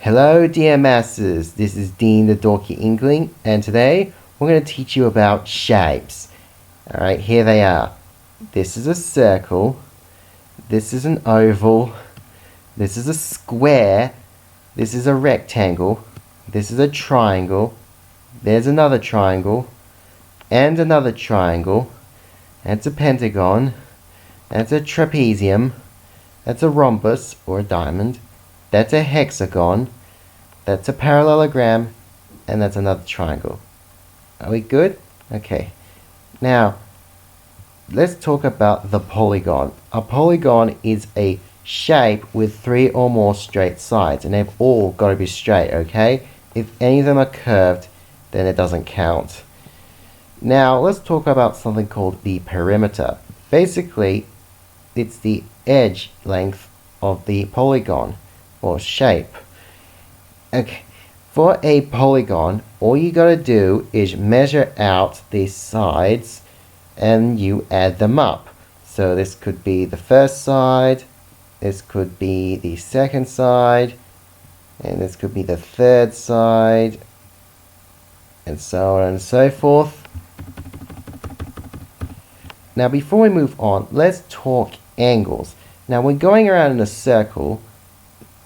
Hello dear masses, this is Dean the Dorky Inkling, and today we're going to teach you about shapes. Alright, here they are. This is a circle, this is an oval, this is a square, this is a rectangle, this is a triangle, there's another triangle, and another triangle, that's a pentagon, that's a trapezium, that's a rhombus or a diamond, that's a hexagon, that's a parallelogram, and that's another triangle. Are we good? Okay. Now, let's talk about the polygon. A polygon is a shape with 3 or more straight sides, and they've all got to be straight, okay? If any of them are curved, then it doesn't count. Now, let's talk about something called the perimeter. Basically, it's the edge length of the polygon or shape. Okay, for a polygon, all you gotta do is measure out the sides and you add them up. So this could be the first side, this could be the second side, and this could be the third side, and so on and so forth. Now before we move on, let's talk angles. Now when going around in a circle,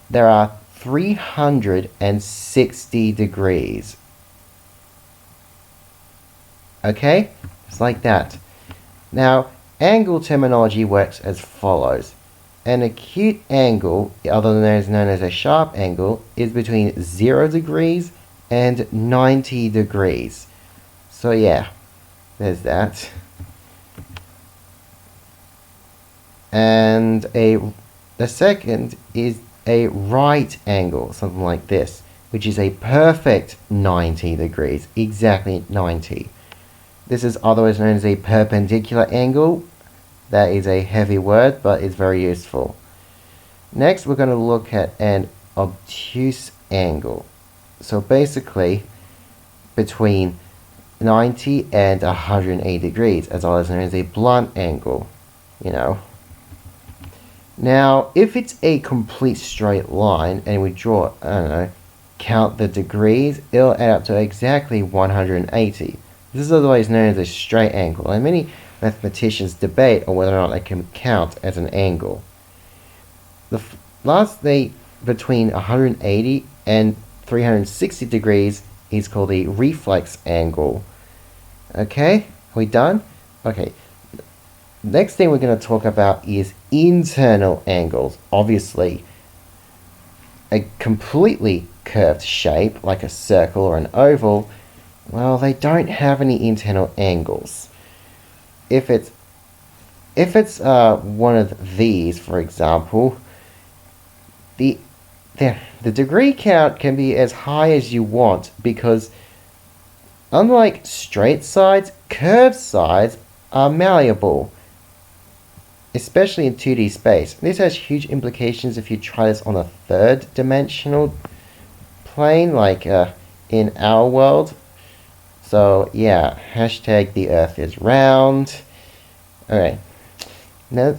there are 360 degrees. Okay? It's like that. Now, angle terminology works as follows. An acute angle, otherwise known as a sharp angle, is between 0 degrees and 90 degrees. So yeah, there's that. And the second is a right angle, something like this, which is a perfect 90 degrees, exactly 90. This is otherwise known as a perpendicular angle. That is a heavy word, but it's very useful. Next, we're going to look at an obtuse angle. So basically, between 90 and 180 degrees, as otherwise known as a blunt angle, you know. Now, if it's a complete straight line and we draw, I don't know, count the degrees, it'll add up to exactly 180. This is otherwise known as a straight angle, and many mathematicians debate on whether or not they can count as an angle. The last thing between 180 and 360 degrees is called a reflex angle. Okay, are we done? Okay. Next thing we're going to talk about is internal angles. Obviously, a completely curved shape, like a circle or an oval, well, they don't have any internal angles. If it's one of these, for example, the degree count can be as high as you want because unlike straight sides, curved sides are malleable, especially in 2D space. This has huge implications if you try this on a third-dimensional plane, like in our world. So yeah, hashtag the Earth is round. Alright, now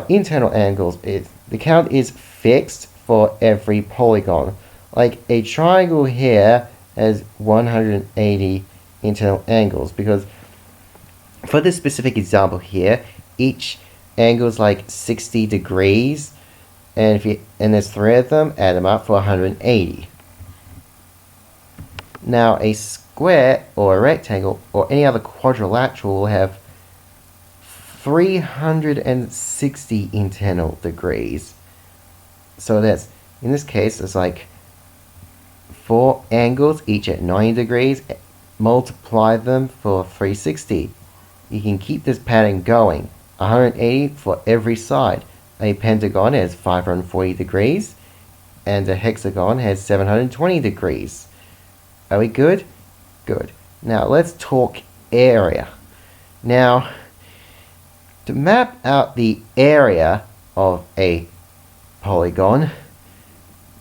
internal angles is the count is fixed for every polygon. Like a triangle here has 180 internal angles because for this specific example here, each angle is like 60 degrees, and there's 3 of them, add them up for 180. Now a square or a rectangle or any other quadrilateral will have 360 internal degrees. So that's, in this case, it's like 4 angles, each at 90 degrees, multiply them for 360. You can keep this pattern going. 180 for every side. A pentagon has 540 degrees, and a hexagon has 720 degrees. Are we good? Good. Now let's talk area. Now, to map out the area of a polygon,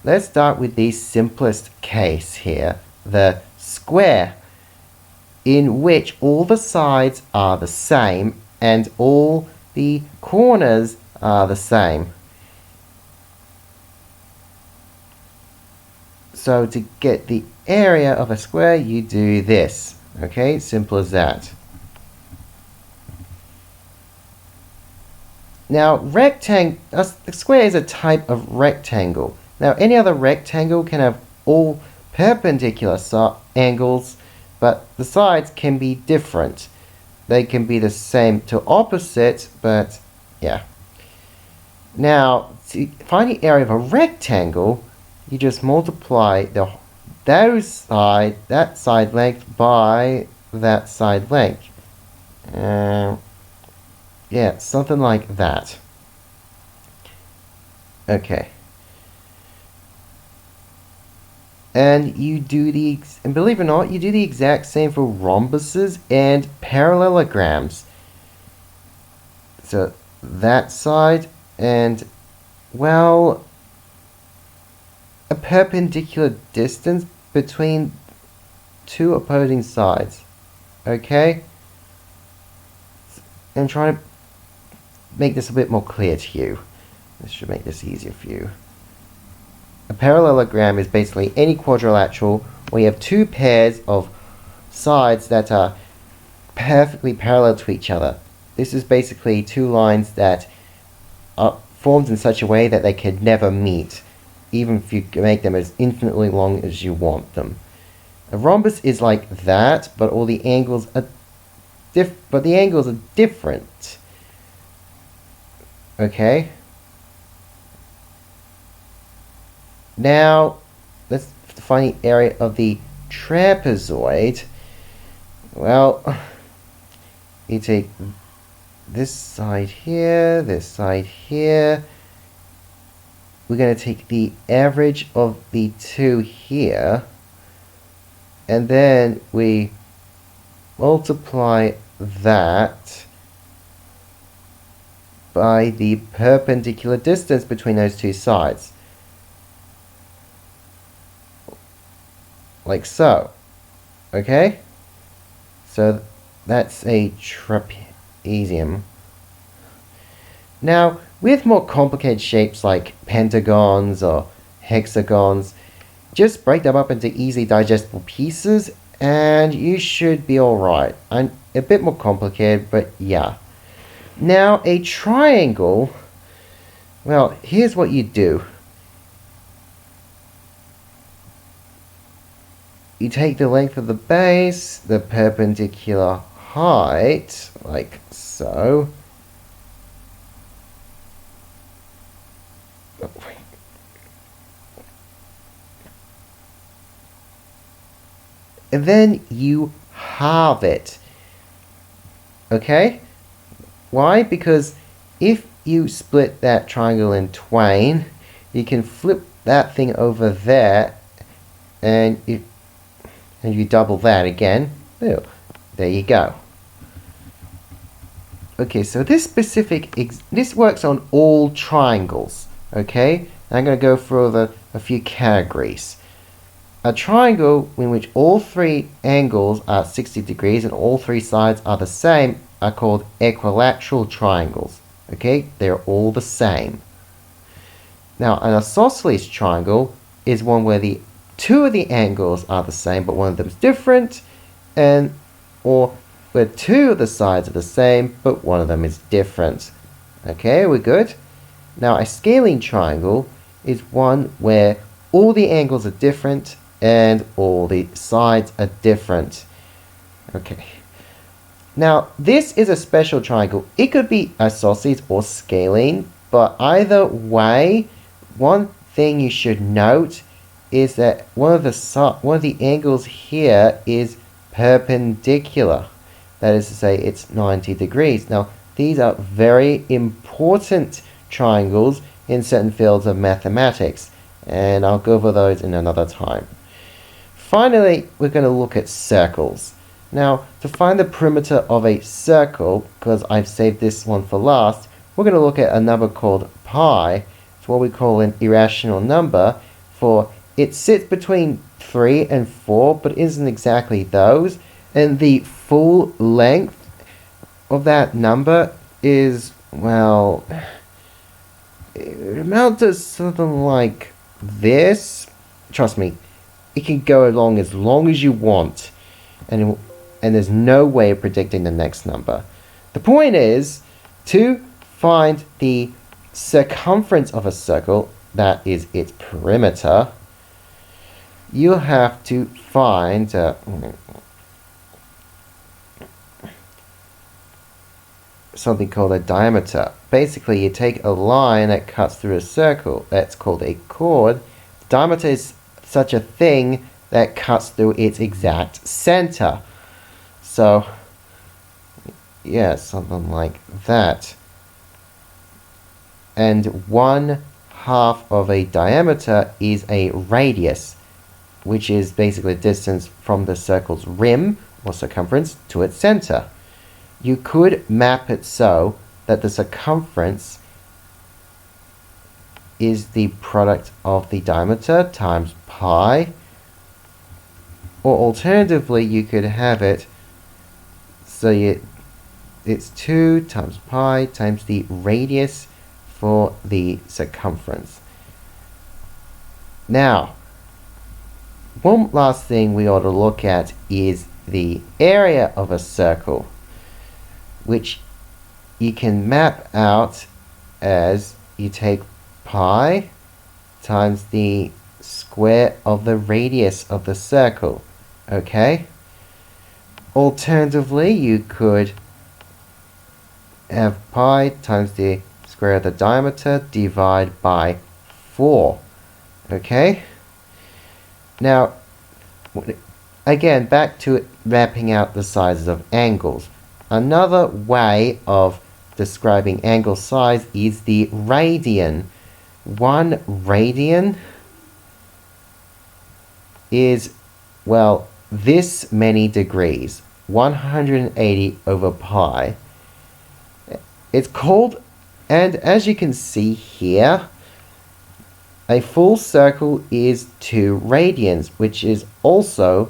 let's start with the simplest case here, the square, in which all the sides are the same and all the corners are the same. So to get the area of a square, you do this. Okay, simple as that. Now, a square is a type of rectangle. Now, any other rectangle can have all perpendicular angles, but the sides can be different. They can be the same to opposite, but yeah. Now, to find the area of a rectangle, you just multiply that side length by that side length. Yeah, something like that. Okay. And and believe it or not, you do the exact same for rhombuses and parallelograms. So that side and, well, a perpendicular distance between two opposing sides. Okay? I'm trying to make this a bit more clear to you. This should make this easier for you. A parallelogram is basically any quadrilateral where you have two pairs of sides that are perfectly parallel to each other. This is basically two lines that are formed in such a way that they could never meet, even if you make them as infinitely long as you want them. A rhombus is like that, but all the angles are different. Okay. Now, let's find the area of the trapezoid. Well, you take this side here, this side here. We're going to take the average of the two here, and then we multiply that by the perpendicular distance between those two sides. Like so. Okay? So that's a trapezium. Now, with more complicated shapes like pentagons or hexagons, just break them up into easily digestible pieces and you should be alright. A bit more complicated, but yeah. Now, a triangle, well, here's what you do. You take the length of the base, the perpendicular height, like so. And then you halve it. Okay? Why? Because if you split that triangle in twain, you can flip that thing over there, and you double that again. There you go. Okay, so this works on all triangles. Okay, I'm going to go through a few categories. A triangle in which all three angles are 60 degrees and all three sides are the same are called equilateral triangles. Okay, they're all the same. Now, an isosceles triangle is one where two of the angles are the same, but one of them is different, or where two of the sides are the same, but one of them is different. Okay, we're good? Now, a scalene triangle is one where all the angles are different and all the sides are different. Okay. Now, this is a special triangle. It could be isosceles or scalene, but either way, one thing you should note is that one of the angles here is perpendicular. That is to say, it's 90 degrees. Now, these are very important triangles in certain fields of mathematics, and I'll go over those in another time. Finally, we're going to look at circles. Now, to find the perimeter of a circle, because I've saved this one for last, we're going to look at a number called pi. It's what we call an irrational number, for it sits between 3 and 4, but isn't exactly those. And the full length of that number is, well, it amounts to something like this. Trust me, it can go along as long as you want, and there's no way of predicting the next number. The point is to find the circumference of a circle, that is its perimeter. You have to find something called a diameter. Basically, you take a line that cuts through a circle. That's called a chord. The diameter is such a thing that cuts through its exact center. So, yeah, something like that. And 1/2 of a diameter is a radius, which is basically the distance from the circle's rim or circumference to its center. You could map it so that the circumference is the product of the diameter times pi, or alternatively you could have it so it's 2 times pi times the radius for the circumference. Now, one last thing we ought to look at is the area of a circle, which you can map out as you take pi times the square of the radius of the circle. Okay? Alternatively, you could have pi times the square of the diameter divided by 4. Okay? Now, again, back to mapping out the sizes of angles. Another way of describing angle size is the radian. 1 radian is, well, this many degrees, 180 over pi. It's called, and as you can see here, a full circle is 2 radians, which is also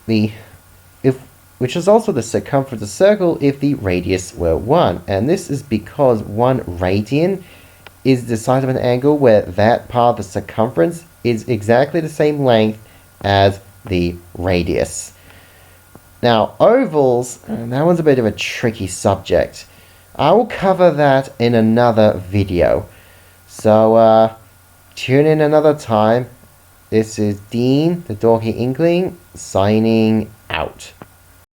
the circumference of the circle if the radius were 1. And this is because 1 radian is the size of an angle where that part of the circumference is exactly the same length as the radius. Now, ovals, that one's a bit of a tricky subject. I will cover that in another video. So, tune in another time. This is Dean, the Dorky Inkling, signing out.